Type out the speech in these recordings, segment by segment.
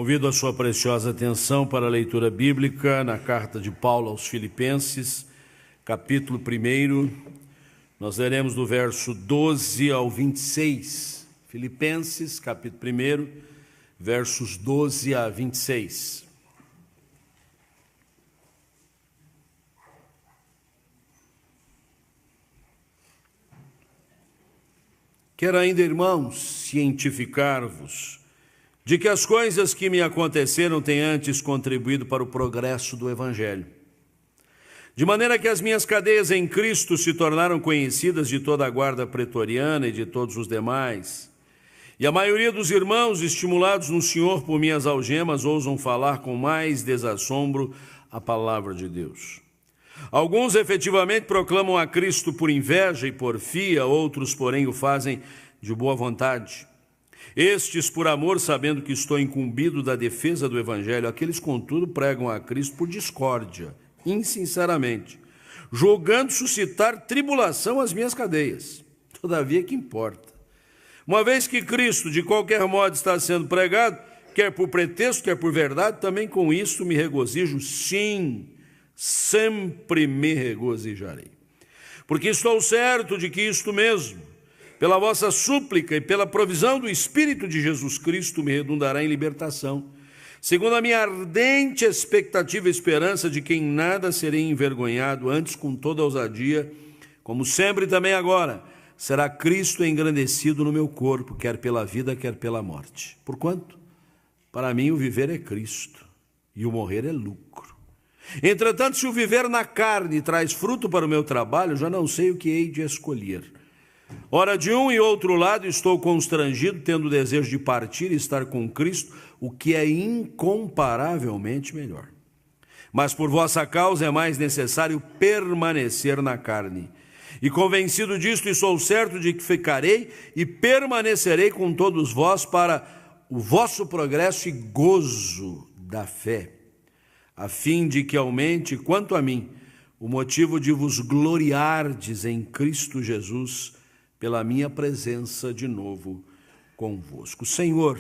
Convido a sua preciosa atenção para a leitura bíblica na carta de Paulo aos Filipenses, capítulo 1. Nós leremos do verso 12 ao 26. Filipenses, capítulo 1, versos 12 a 26. Quero ainda, irmãos, cientificar-vos de que as coisas que me aconteceram têm antes contribuído para o progresso do Evangelho. De maneira que as minhas cadeias em Cristo se tornaram conhecidas de toda a guarda pretoriana e de todos os demais. E a maioria dos irmãos, estimulados no Senhor por minhas algemas, ousam falar com mais desassombro a palavra de Deus. Alguns efetivamente proclamam a Cristo por inveja e porfia, outros, porém, o fazem de boa vontade. Estes por amor, sabendo que estou incumbido da defesa do Evangelho. Aqueles, contudo, pregam a Cristo por discórdia, insinceramente, julgando suscitar tribulação às minhas cadeias. Todavia, que importa? Uma vez que Cristo, de qualquer modo, está sendo pregado, quer por pretexto, quer por verdade, também com isso me regozijo, sim, sempre me regozijarei. Porque estou certo de que isto mesmo, pela vossa súplica e pela provisão do Espírito de Jesus Cristo, me redundará em libertação, segundo a minha ardente expectativa e esperança de que em nada serei envergonhado, antes com toda ousadia, como sempre também agora, será Cristo engrandecido no meu corpo, quer pela vida, quer pela morte. Porquanto, para mim o viver é Cristo, e o morrer é lucro. Entretanto, se o viver na carne traz fruto para o meu trabalho, já não sei o que hei de escolher. Ora, de um e outro lado estou constrangido, tendo o desejo de partir e estar com Cristo, o que é incomparavelmente melhor. Mas por vossa causa é mais necessário permanecer na carne. E convencido disto, e sou certo de que ficarei e permanecerei com todos vós para o vosso progresso e gozo da fé, a fim de que aumente, quanto a mim, o motivo de vos gloriardes em Cristo Jesus, pela minha presença de novo convosco. Senhor,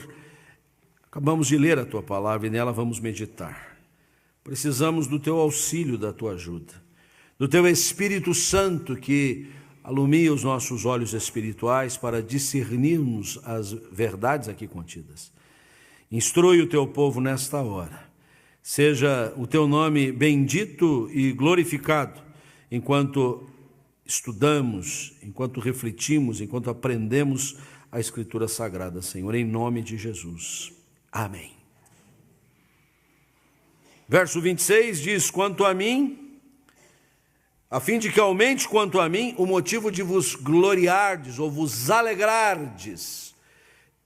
acabamos de ler a Tua palavra e nela vamos meditar. Precisamos do Teu auxílio, da Tua ajuda, do Teu Espírito Santo que alumia os nossos olhos espirituais para discernirmos as verdades aqui contidas. Instrui o Teu povo nesta hora. Seja o Teu nome bendito e glorificado enquanto estudamos, enquanto refletimos, enquanto aprendemos a Escritura Sagrada, Senhor, em nome de Jesus. Amém. Verso 26 diz: quanto a mim, a fim de que aumente quanto a mim o motivo de vos gloriardes ou vos alegrardes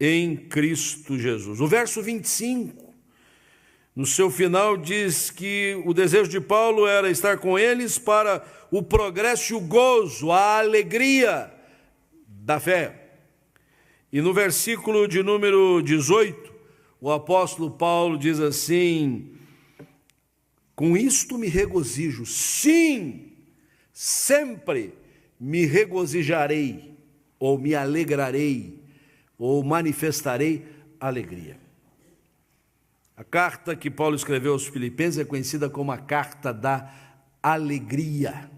em Cristo Jesus. O verso 25, no seu final, diz que o desejo de Paulo era estar com eles para o progresso e o gozo, a alegria da fé. E no versículo de número 18, o apóstolo Paulo diz assim: com isto me regozijo, sim, sempre me regozijarei, ou me alegrarei, ou manifestarei alegria. A carta que Paulo escreveu aos Filipenses é conhecida como a carta da alegria.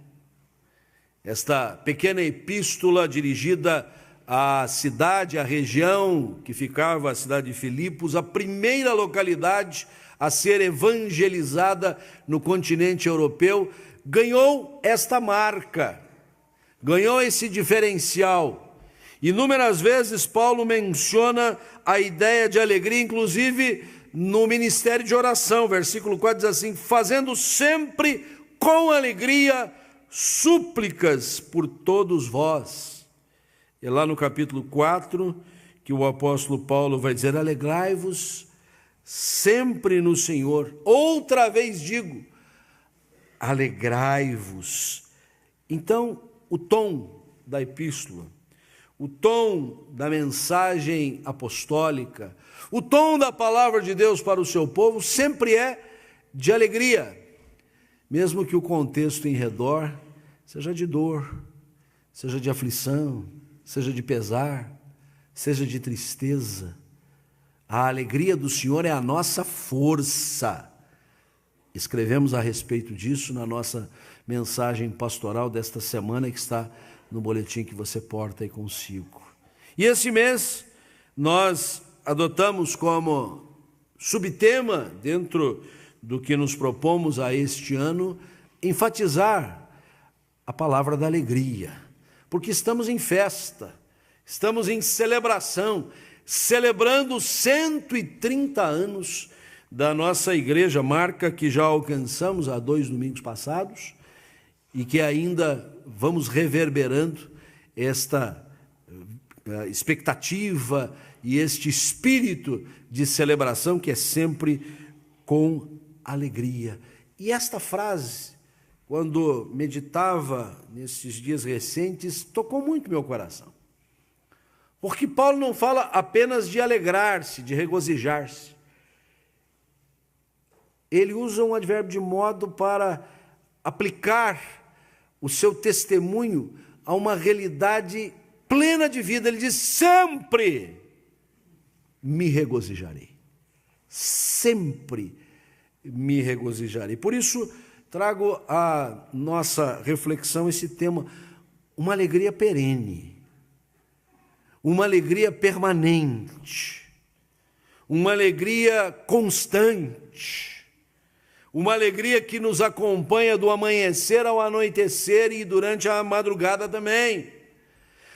Esta pequena epístola dirigida à cidade, à região que ficava a cidade de Filipos, a primeira localidade a ser evangelizada no continente europeu, ganhou esta marca, ganhou esse diferencial. Inúmeras vezes Paulo menciona a ideia de alegria, inclusive no ministério de oração. Versículo 4 diz assim: fazendo sempre com alegria súplicas por todos vós. E lá no capítulo 4, que o apóstolo Paulo vai dizer: alegrai-vos sempre no Senhor. Outra vez digo, alegrai-vos. Então, o tom da epístola, o tom da mensagem apostólica, o tom da palavra de Deus para o seu povo sempre é de alegria, mesmo que o contexto em redor seja de dor, seja de aflição, seja de pesar, seja de tristeza. A alegria do Senhor é a nossa força. Escrevemos a respeito disso na nossa mensagem pastoral desta semana, que está no boletim que você porta aí consigo. E esse mês nós adotamos como subtema, dentro do que nos propomos a este ano, enfatizar a palavra da alegria, porque estamos em festa, estamos em celebração, celebrando 130 anos da nossa igreja, marca que já alcançamos há 2 domingos passados e que ainda vamos reverberando esta expectativa e este espírito de celebração que é sempre com alegria. E esta frase, quando meditava nesses dias recentes, tocou muito meu coração. Porque Paulo não fala apenas de alegrar-se, de regozijar-se. Ele usa um advérbio de modo para aplicar o seu testemunho a uma realidade plena de vida. Ele diz: sempre me regozijarei. Sempre me regozijarei. Por isso, trago à nossa reflexão esse tema, uma alegria perene, uma alegria permanente, uma alegria constante, uma alegria que nos acompanha do amanhecer ao anoitecer e durante a madrugada também.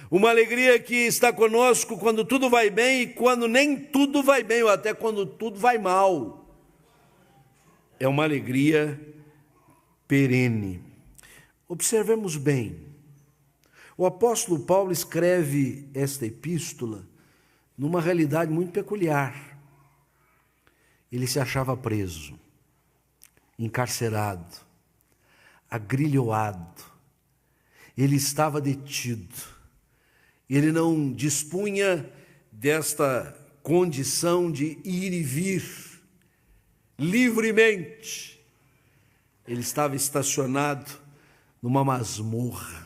Uma alegria que está conosco quando tudo vai bem e quando nem tudo vai bem, ou até quando tudo vai mal. É uma alegria perene. Observemos bem. O apóstolo Paulo escreve esta epístola numa realidade muito peculiar. Ele se achava preso, encarcerado, agrilhoado. Ele estava detido. Ele não dispunha desta condição de ir e vir livremente. Ele estava estacionado numa masmorra.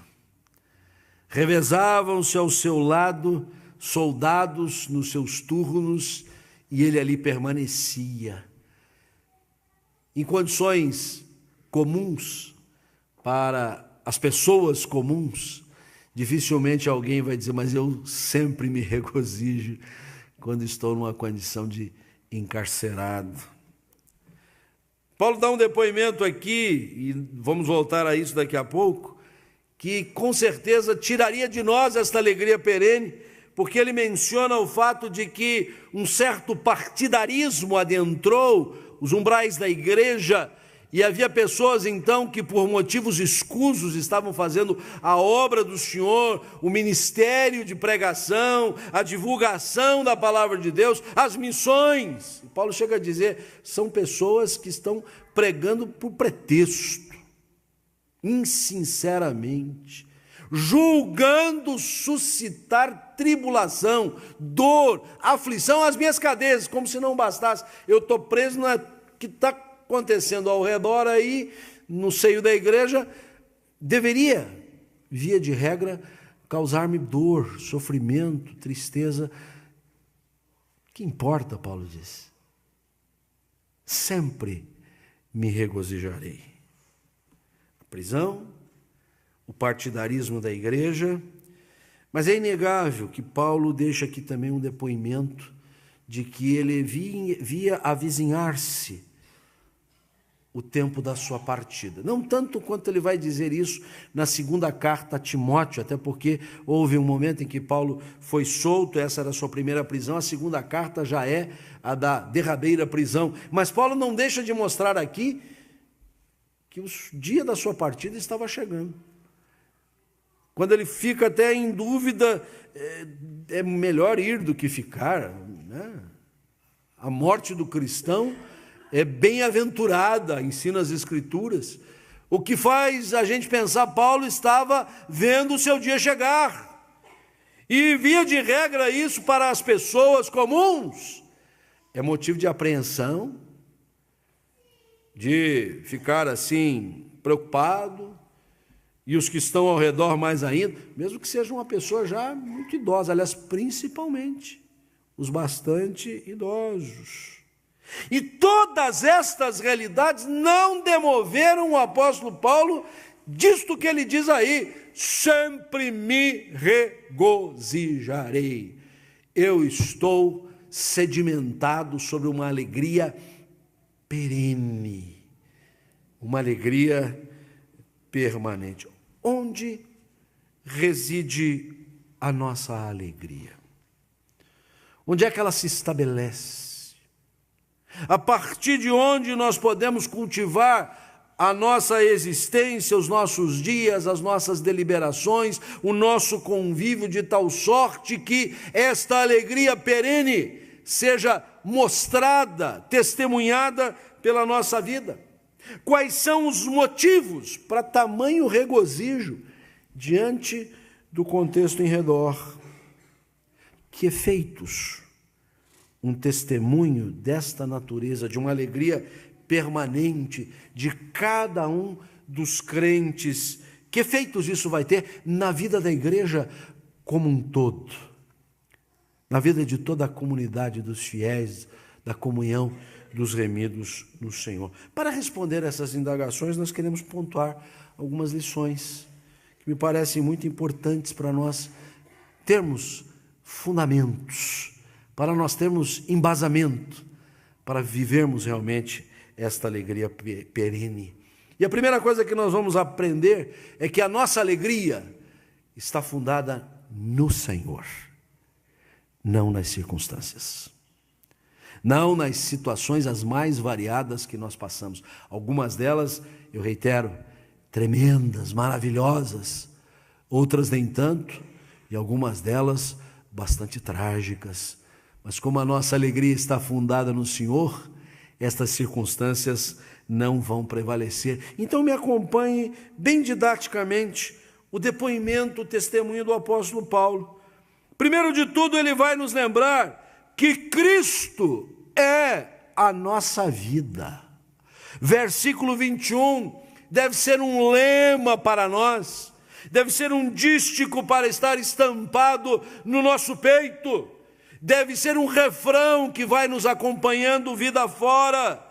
Revezavam-se ao seu lado soldados nos seus turnos e ele ali permanecia. Em condições comuns, para as pessoas comuns, dificilmente alguém vai dizer: mas eu sempre me regozijo quando estou numa condição de encarcerado. Paulo dá um depoimento aqui, e vamos voltar a isso daqui a pouco, que com certeza tiraria de nós esta alegria perene, porque ele menciona o fato de que um certo partidarismo adentrou os umbrais da igreja, e havia pessoas então que por motivos escusos estavam fazendo a obra do Senhor, o ministério de pregação, a divulgação da palavra de Deus, as missões. E Paulo chega a dizer, são pessoas que estão pregando por pretexto, insinceramente, julgando suscitar tribulação, dor, aflição às minhas cadeias, como se não bastasse. Eu estou preso na que está acontecendo ao redor aí, no seio da igreja, deveria, via de regra, causar-me dor, sofrimento, tristeza. Que importa, Paulo diz? Sempre me regozijarei. A prisão, o partidarismo da igreja, mas é inegável que Paulo deixa aqui também um depoimento de que ele via avizinhar-se o tempo da sua partida. Não tanto quanto ele vai dizer isso na segunda carta a Timóteo, até porque houve um momento em que Paulo foi solto, essa era a sua primeira prisão, a segunda carta já é a da derradeira prisão. Mas Paulo não deixa de mostrar aqui que o dia da sua partida estava chegando. Quando ele fica até em dúvida, é melhor ir do que ficar, né? A morte do cristão é bem-aventurada, ensina as Escrituras. O que faz a gente pensar, Paulo estava vendo o seu dia chegar. E via de regra isso para as pessoas comuns é motivo de apreensão, de ficar assim preocupado, e os que estão ao redor mais ainda, mesmo que seja uma pessoa já muito idosa, aliás, principalmente os bastante idosos. E todas estas realidades não demoveram o apóstolo Paulo disto que ele diz aí: sempre me regozijarei. Eu estou sedimentado sobre uma alegria perene, uma alegria permanente. Onde reside a nossa alegria? Onde é que ela se estabelece? A partir de onde nós podemos cultivar a nossa existência, os nossos dias, as nossas deliberações, o nosso convívio, de tal sorte que esta alegria perene seja mostrada, testemunhada pela nossa vida. Quais são os motivos para tamanho regozijo diante do contexto em redor? Que efeitos um testemunho desta natureza, de uma alegria permanente de cada um dos crentes, que efeitos isso vai ter na vida da igreja como um todo, na vida de toda a comunidade dos fiéis, da comunhão dos remidos no Senhor? Para responder essas indagações, nós queremos pontuar algumas lições que me parecem muito importantes para nós termos fundamentos, para nós termos embasamento, para vivermos realmente esta alegria perene. E a primeira coisa que nós vamos aprender é que a nossa alegria está fundada no Senhor, não nas circunstâncias, não nas situações as mais variadas que nós passamos. Algumas delas, eu reitero, tremendas, maravilhosas, outras nem tanto, e algumas delas bastante trágicas. Mas como a nossa alegria está fundada no Senhor, estas circunstâncias não vão prevalecer. Então me acompanhe bem didaticamente o depoimento, o testemunho do apóstolo Paulo. Primeiro de tudo, ele vai nos lembrar que Cristo é a nossa vida. Versículo 21 deve ser um lema para nós, deve ser um dístico para estar estampado no nosso peito, deve ser um refrão que vai nos acompanhando vida fora.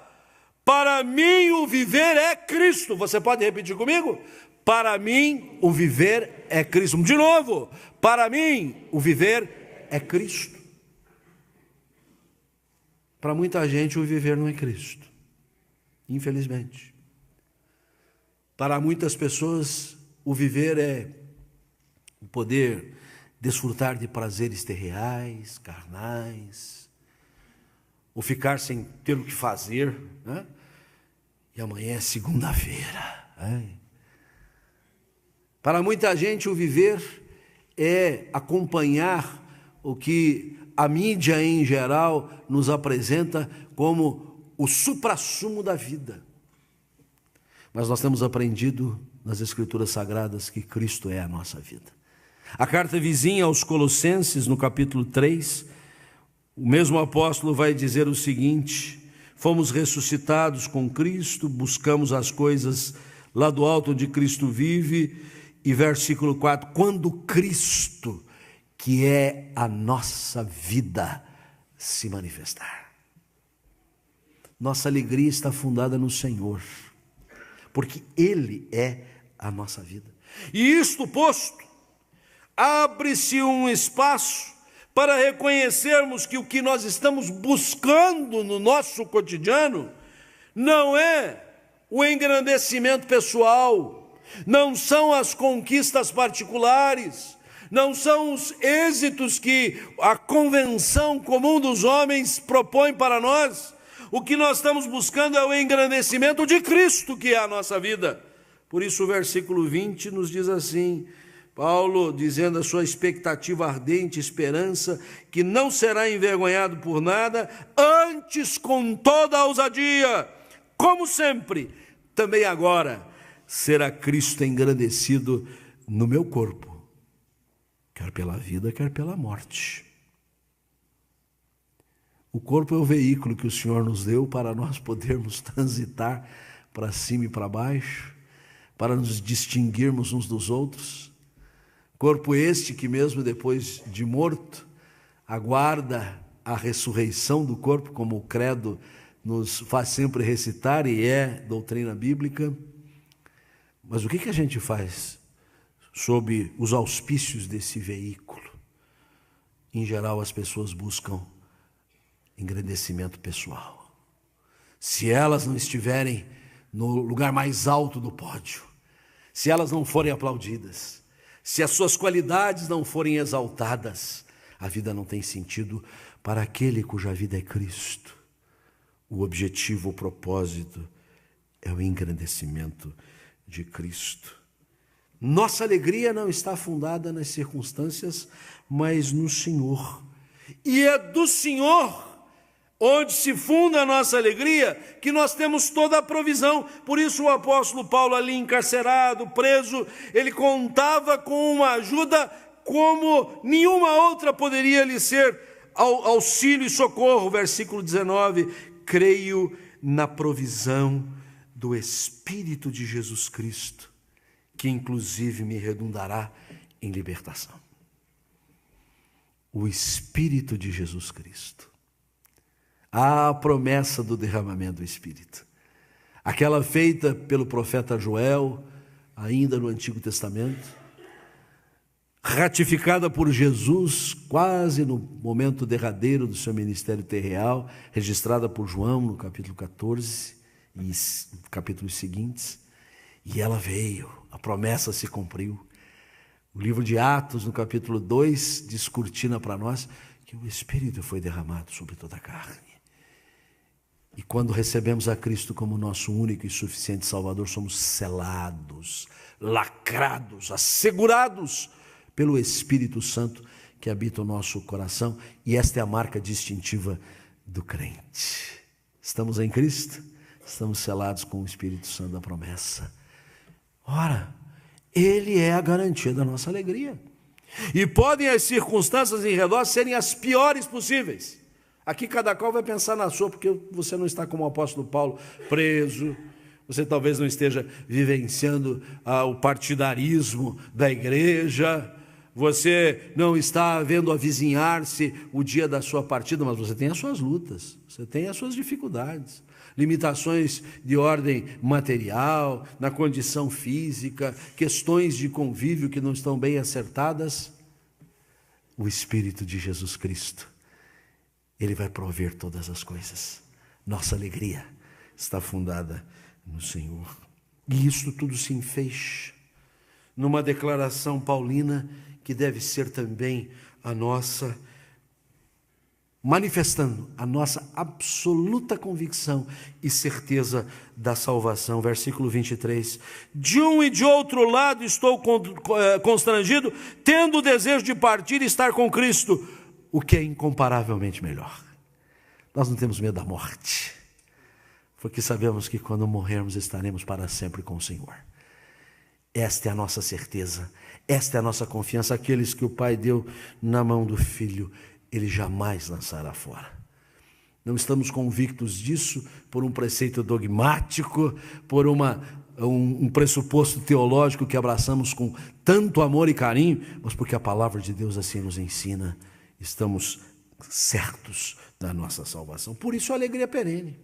Para mim o viver é Cristo. Você pode repetir comigo? Para mim o viver é Cristo. De novo, para mim o viver é Cristo. Para muita gente o viver não é Cristo, infelizmente. Para muitas pessoas o viver é o poder desfrutar de prazeres terreais, carnais, ou ficar sem ter o que fazer, né? E amanhã é segunda-feira. Para muita gente o viver é acompanhar o que a mídia em geral nos apresenta como o suprassumo da vida. Mas nós temos aprendido nas Escrituras Sagradas que Cristo é a nossa vida. A carta vizinha aos Colossenses, no capítulo 3, o mesmo apóstolo vai dizer o seguinte: fomos ressuscitados com Cristo, buscamos as coisas lá do alto onde Cristo vive. E versículo 4, quando Cristo, que é a nossa vida, se manifestar. Nossa alegria está fundada no Senhor, porque Ele é a nossa vida. E isto posto, abre-se um espaço para reconhecermos que o que nós estamos buscando no nosso cotidiano não é o engrandecimento pessoal, não são as conquistas particulares, não são os êxitos que a convenção comum dos homens propõe para nós. O que nós estamos buscando é o engrandecimento de Cristo, que é a nossa vida. Por isso o versículo 20 nos diz assim, Paulo dizendo a sua expectativa ardente, esperança, que não será envergonhado por nada, antes com toda a ousadia, como sempre, também agora, será Cristo engrandecido no meu corpo, quer pela vida, quer pela morte. O corpo é o veículo que o Senhor nos deu para nós podermos transitar para cima e para baixo, para nos distinguirmos uns dos outros. Corpo este que mesmo depois de morto, aguarda a ressurreição do corpo, como o credo nos faz sempre recitar, e é doutrina bíblica. Mas o que a gente faz sob os auspícios desse veículo? Em geral, as pessoas buscam engrandecimento pessoal. Se elas não estiverem no lugar mais alto do pódio, se elas não forem aplaudidas, se as suas qualidades não forem exaltadas, a vida não tem sentido para aquele cuja vida é Cristo. O objetivo, o propósito é o engrandecimento de Cristo. Nossa alegria não está fundada nas circunstâncias, mas no Senhor. E é do Senhor, onde se funda a nossa alegria, que nós temos toda a provisão. Por isso o apóstolo Paulo, ali encarcerado, preso, ele contava com uma ajuda como nenhuma outra poderia lhe ser auxílio e socorro. Versículo 19, creio na provisão do Espírito de Jesus Cristo, que inclusive me redundará em libertação. O Espírito de Jesus Cristo. A promessa do derramamento do Espírito. Aquela feita pelo profeta Joel, ainda no Antigo Testamento, ratificada por Jesus quase no momento derradeiro do seu ministério terreal, registrada por João no capítulo 14 e capítulos seguintes, e ela veio, a promessa se cumpriu. O livro de Atos, no capítulo 2, descortina para nós que o Espírito foi derramado sobre toda a carne. E quando recebemos a Cristo como nosso único e suficiente Salvador, somos selados, lacrados, assegurados pelo Espírito Santo que habita o nosso coração, e esta é a marca distintiva do crente. Estamos em Cristo, estamos selados com o Espírito Santo da promessa. Ora, Ele é a garantia da nossa alegria. E podem as circunstâncias em redor serem as piores possíveis. Aqui cada qual vai pensar na sua, porque você não está como o apóstolo Paulo, preso. Você talvez não esteja vivenciando o partidarismo da igreja. Você não está vendo avizinhar-se o dia da sua partida, mas você tem as suas lutas, você tem as suas dificuldades, limitações de ordem material, na condição física, questões de convívio que não estão bem acertadas. O Espírito de Jesus Cristo, Ele vai prover todas as coisas. Nossa alegria está fundada no Senhor. E isso tudo se enfeixa numa declaração paulina que deve ser também a nossa, manifestando a nossa absoluta convicção e certeza da salvação. Versículo 23, de um e de outro lado estou constrangido, tendo o desejo de partir e estar com Cristo, o que é incomparavelmente melhor. Nós não temos medo da morte, porque sabemos que quando morrermos estaremos para sempre com o Senhor. Esta é a nossa certeza, esta é a nossa confiança. Aqueles que o Pai deu na mão do Filho, Ele jamais lançará fora. Não estamos convictos disso por um preceito dogmático, por um pressuposto teológico que abraçamos com tanto amor e carinho, mas porque a palavra de Deus assim nos ensina. Estamos certos da nossa salvação. Por isso a alegria é perene.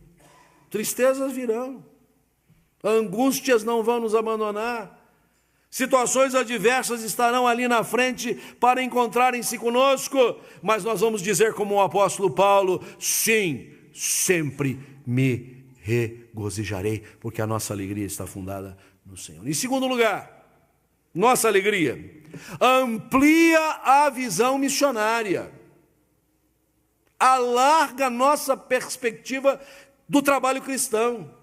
Tristezas virão, angústias não vão nos abandonar, situações adversas estarão ali na frente para encontrarem-se conosco, mas nós vamos dizer como o apóstolo Paulo, sim, sempre me regozijarei, porque a nossa alegria está fundada no Senhor. Em segundo lugar, nossa alegria amplia a visão missionária, alarga a nossa perspectiva do trabalho cristão,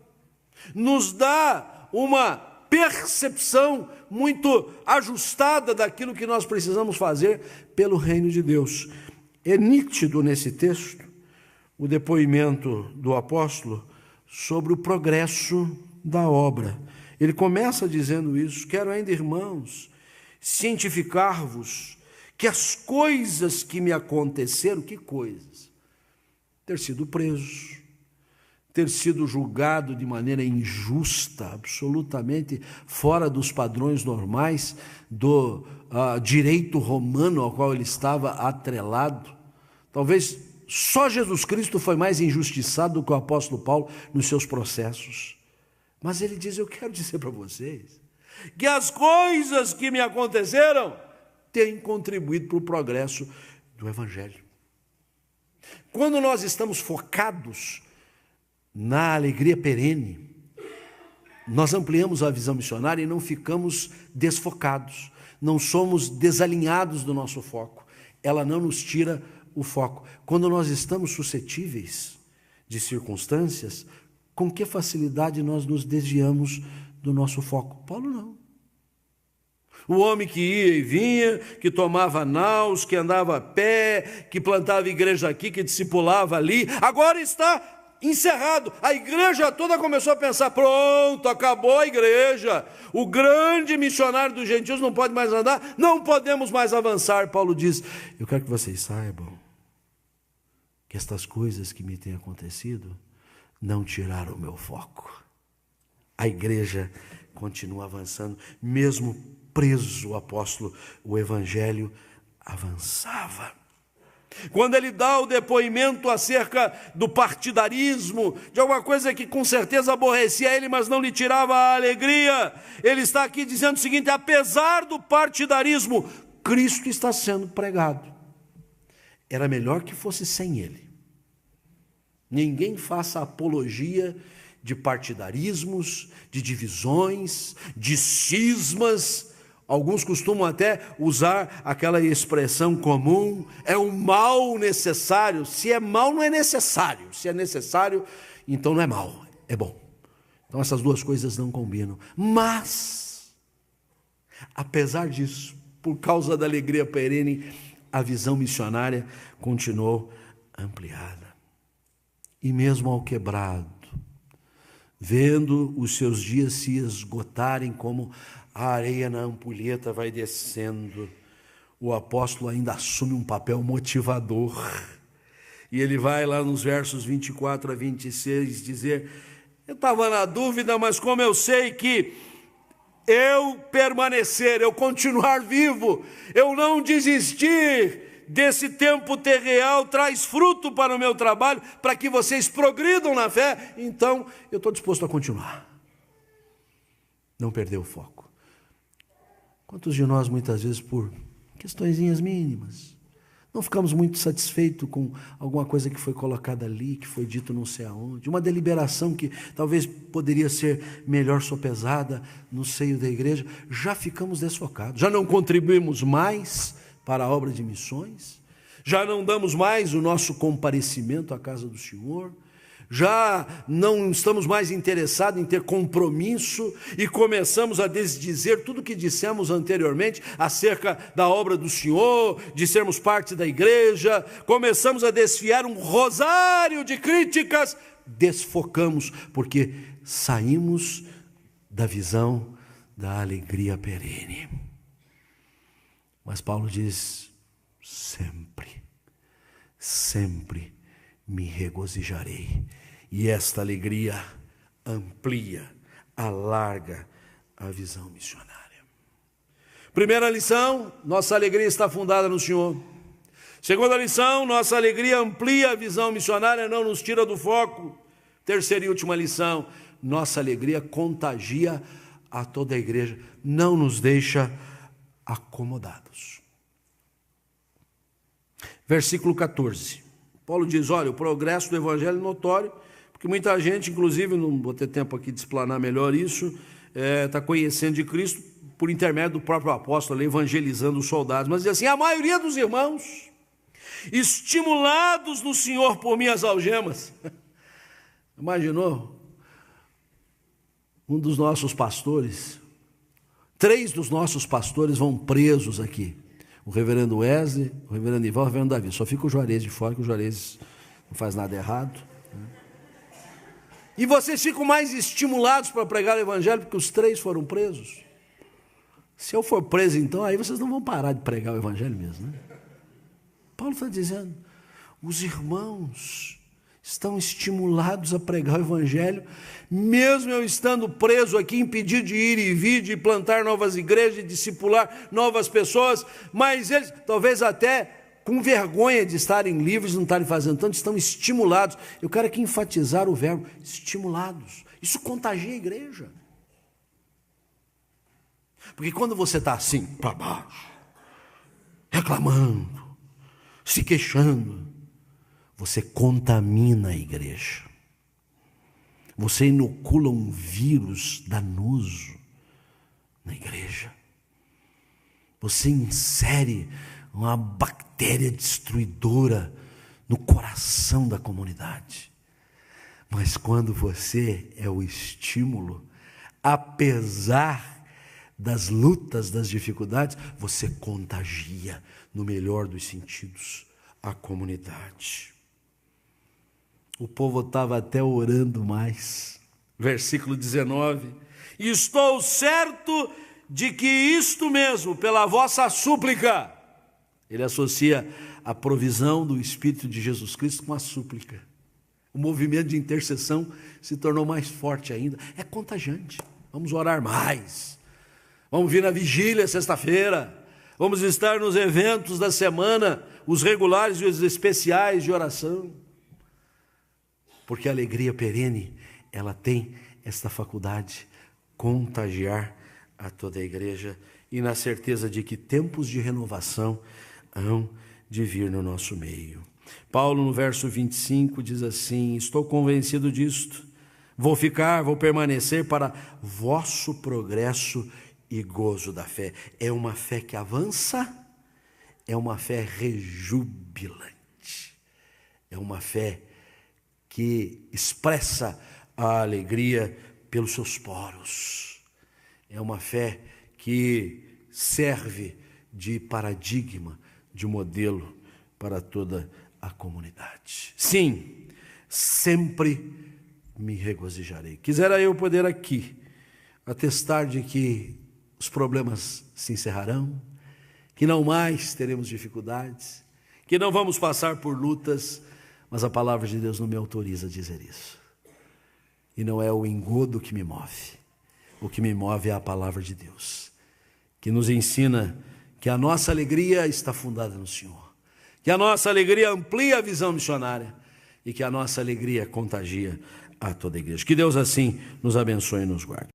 nos dá uma percepção muito ajustada daquilo que nós precisamos fazer pelo reino de Deus. É nítido nesse texto o depoimento do apóstolo sobre o progresso da obra. Ele começa dizendo isso: quero ainda, irmãos, cientificar-vos que as coisas que me aconteceram, que coisas? Ter sido preso, ter sido julgado de maneira injusta, absolutamente fora dos padrões normais do direito romano ao qual ele estava atrelado, talvez só Jesus Cristo foi mais injustiçado do que o apóstolo Paulo nos seus processos. Mas ele diz: eu quero dizer para vocês que as coisas que me aconteceram têm contribuído para o progresso do Evangelho. Quando nós estamos focados na alegria perene, nós ampliamos a visão missionária e não ficamos desfocados, não somos desalinhados do nosso foco. Ela não nos tira o foco. Quando nós estamos suscetíveis de circunstâncias, com que facilidade nós nos desviamos do nosso foco? Paulo não. O homem que ia e vinha, que tomava naus, que andava a pé, que plantava igreja aqui, que discipulava ali, agora está encerrado. A igreja toda começou a pensar: pronto, acabou a igreja, o grande missionário dos gentios não pode mais andar, não podemos mais avançar. Paulo diz: eu quero que vocês saibam que estas coisas que me têm acontecido não tiraram o meu foco. A igreja continua avançando, mesmo preso o apóstolo, o evangelho avançava. Quando ele dá o depoimento acerca do partidarismo, de alguma coisa que com certeza aborrecia ele, mas não lhe tirava a alegria, ele está aqui dizendo o seguinte: apesar do partidarismo, Cristo está sendo pregado. Era melhor que fosse sem ele. Ninguém faça apologia de partidarismos, de divisões, de cismas. Alguns costumam até usar aquela expressão comum: é um mal necessário. Se é mal, não é necessário. Se é necessário, então não é mal, é bom. Então essas duas coisas não combinam. Mas, apesar disso, por causa da alegria perene, a visão missionária continuou ampliada. E mesmo ao quebrado, vendo os seus dias se esgotarem como a areia na ampulheta vai descendo, o apóstolo ainda assume um papel motivador. E ele vai lá nos versos 24 a 26 dizer: eu estava na dúvida, mas como eu sei que eu permanecer, eu continuar vivo, eu não desistir desse tempo terreal, traz fruto para o meu trabalho, para que vocês progridam na fé, então eu estou disposto a continuar. Não perder o foco. Quantos de nós, muitas vezes, por questõezinhas mínimas, não ficamos muito satisfeitos com alguma coisa que foi colocada ali, que foi dito não sei aonde, uma deliberação que talvez poderia ser melhor sopesada no seio da igreja, já ficamos desfocados, já não contribuímos mais para a obra de missões, já não damos mais o nosso comparecimento à casa do Senhor, já não estamos mais interessados em ter compromisso e começamos a desdizer tudo o que dissemos anteriormente acerca da obra do Senhor, de sermos parte da igreja, começamos a desfiar um rosário de críticas, desfocamos, porque saímos da visão da alegria perene. Mas Paulo diz: sempre, sempre me regozijarei. E esta alegria amplia, alarga a visão missionária. Primeira lição: nossa alegria está fundada no Senhor. Segunda lição: nossa alegria amplia a visão missionária, não nos tira do foco. Terceira e última lição: nossa alegria contagia a toda a igreja, não nos deixa acomodados. Versículo 14. Paulo diz: olha, o progresso do evangelho é notório, porque muita gente, inclusive, não vou ter tempo aqui de explanar melhor isso, está conhecendo de Cristo por intermédio do próprio apóstolo, evangelizando os soldados. Mas diz assim: a maioria dos irmãos, estimulados no Senhor por minhas algemas. Imaginou? Um dos nossos pastores, 3 dos nossos pastores vão presos aqui. O reverendo Wesley, o reverendo Ivan, o reverendo Davi. Só fica o Juarez de fora, que o Juarez não faz nada errado. E vocês ficam mais estimulados para pregar o evangelho porque os 3 foram presos? Se eu for preso, então, aí vocês não vão parar de pregar o evangelho mesmo, né? Paulo está dizendo: os irmãos estão estimulados a pregar o evangelho, mesmo eu estando preso aqui, impedido de ir e vir, de plantar novas igrejas, de discipular novas pessoas, mas eles, talvez até com vergonha de estarem livres, não estarem fazendo tanto, estão estimulados. Eu quero aqui enfatizar o verbo estimulados. Isso contagia a igreja. Porque quando você está assim, para baixo, reclamando, se queixando, você contamina a igreja. Você inocula um vírus danoso na igreja. Você insere uma bactéria destruidora no coração da comunidade. Mas quando você é o estímulo, apesar das lutas, das dificuldades, você contagia, no melhor dos sentidos, a comunidade. O povo estava até orando mais. Versículo 19. E estou certo de que isto mesmo, pela vossa súplica, ele associa a provisão do Espírito de Jesus Cristo com a súplica. O movimento de intercessão se tornou mais forte ainda. É contagiante. Vamos orar mais. Vamos vir na vigília sexta-feira. Vamos estar nos eventos da semana, os regulares e os especiais de oração. Porque a alegria perene, ela tem esta faculdade, contagiar a toda a igreja, e na certeza de que tempos de renovação hão de vir no nosso meio. Paulo, no verso 25, diz assim: estou convencido disto, vou permanecer para vosso progresso e gozo da fé. É uma fé que avança, é uma fé rejubilante, é uma fé que expressa a alegria pelos seus poros, é uma fé que serve de paradigma, de modelo para toda a comunidade. Sim, sempre me regozijarei. Quisera eu poder aqui atestar de que os problemas se encerrarão, que não mais teremos dificuldades, que não vamos passar por lutas, mas a palavra de Deus não me autoriza a dizer isso. E não é o engodo que me move. O que me move é a palavra de Deus, que nos ensina que a nossa alegria está fundada no Senhor, que a nossa alegria amplia a visão missionária e que a nossa alegria contagia a toda a igreja. Que Deus assim nos abençoe e nos guarde.